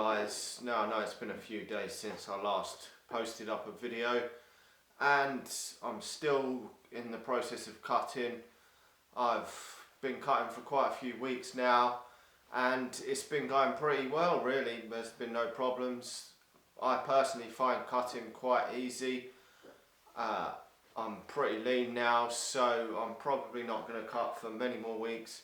guys, now I know it's been a few days since I last posted up a video and I'm still in the process of cutting. I've been cutting for quite a few weeks now and it's been going pretty well really. There's been no problems. I personally find cutting quite easy. I'm pretty lean now, so I'm probably not going to cut for many more weeks.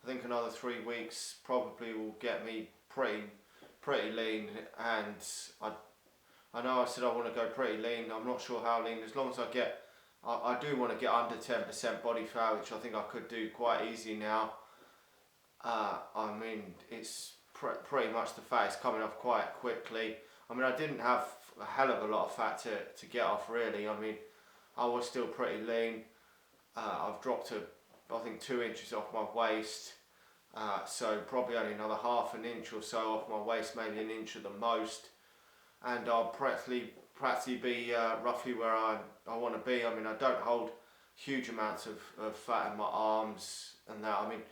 I think another 3 weeks probably will get me pretty lean, and I know I said I want to go pretty lean. I'm not sure how lean, as long as I do want to get under 10% body fat, which I think I could do quite easy now. I mean, it's pretty much the fat is coming off quite quickly. I mean, I didn't have a hell of a lot of fat to get off really. I mean, I was still pretty lean. I've dropped to, I think, 2 inches off my waist. So probably only another half an inch or so off my waist, maybe an inch at the most. And I'll practically be roughly where I want to be. I mean, I don't hold huge amounts of fat in my arms and that. I mean,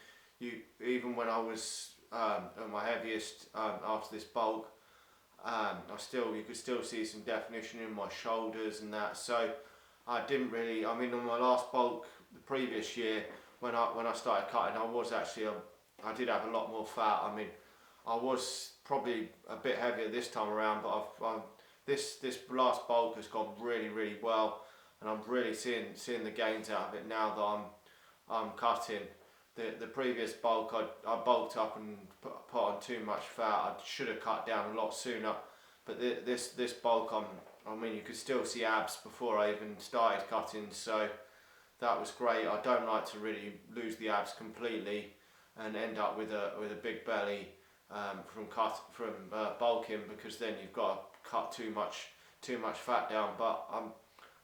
even when I was at my heaviest after this bulk, you could still see some definition in my shoulders and that. So I didn't really, I mean, on my last bulk the previous year, when I started cutting, I did have a lot more fat. I mean, I was probably a bit heavier this time around, but this last bulk has gone really well, and I'm really seeing the gains out of it now that I'm cutting. The previous bulk, I bulked up and put on too much fat. I should have cut down a lot sooner, but this bulk, I mean, you could still see abs before I even started cutting, so that was great. I don't like to really lose the abs completely and end up with a big belly from bulking, because then you've got to cut too much fat down. But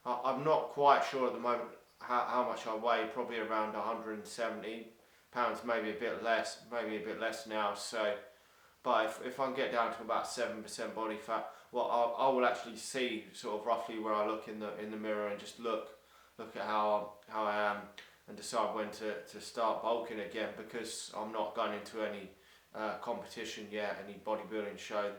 I'm not quite sure at the moment how much I weigh. Probably around 170 pounds, maybe a bit less now. So, but if I can get down to about 7% body fat, well, I will actually see sort of roughly where I look in the mirror and just look at how I am, and decide when to start bulking again, because I'm not going into any competition yet, any bodybuilding show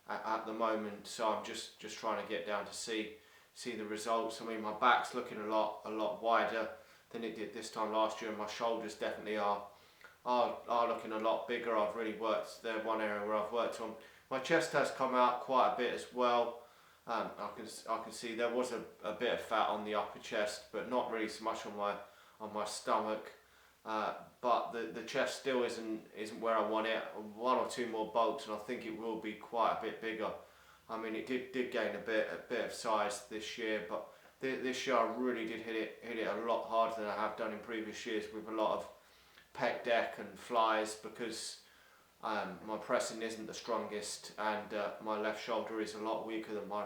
at the moment. So I'm just trying to get down to see the results. I mean, my back's looking a lot wider than it did this time last year, and my shoulders definitely are looking a lot bigger. I've really worked there. One area where I've worked on. My chest has come out quite a bit as well. I can see there was a bit of fat on the upper chest, but not really so much on my stomach. But the chest still isn't where I want it. 1 or 2 more bulks and I think it will be quite a bit bigger. I mean, it did gain a bit of size this year, but this year I really did hit it a lot harder than I have done in previous years, with a lot of pec deck and flies, because my pressing isn't the strongest, and my left shoulder is a lot weaker than my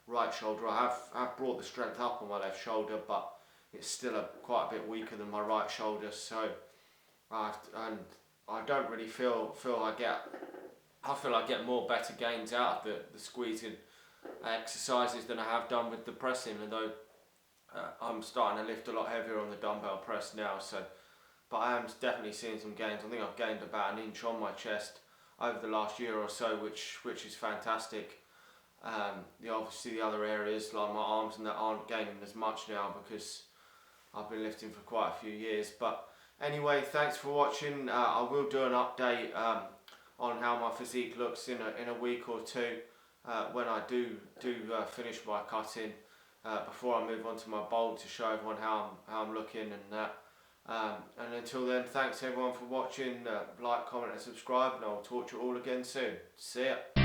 right shoulder. I have brought the strength up on my left shoulder, but it's still quite a bit weaker than my right shoulder. So I don't really feel I get more better gains out of the squeezing exercises than I have done with the pressing, although I'm starting to lift a lot heavier on the dumbbell press now. So, but I am definitely seeing some gains. I think I've gained about an inch on my chest over the last year or so, which is fantastic. Obviously the other areas like my arms and that aren't gaining as much now, because I've been lifting for quite a few years. But anyway, thanks for watching. I will do an update on how my physique looks in a week or two when I do finish my cutting, before I move on to my bulk, to show everyone how I'm looking and that. And until then, thanks everyone for watching. Like, comment and subscribe, and I'll talk to you all again soon. See ya.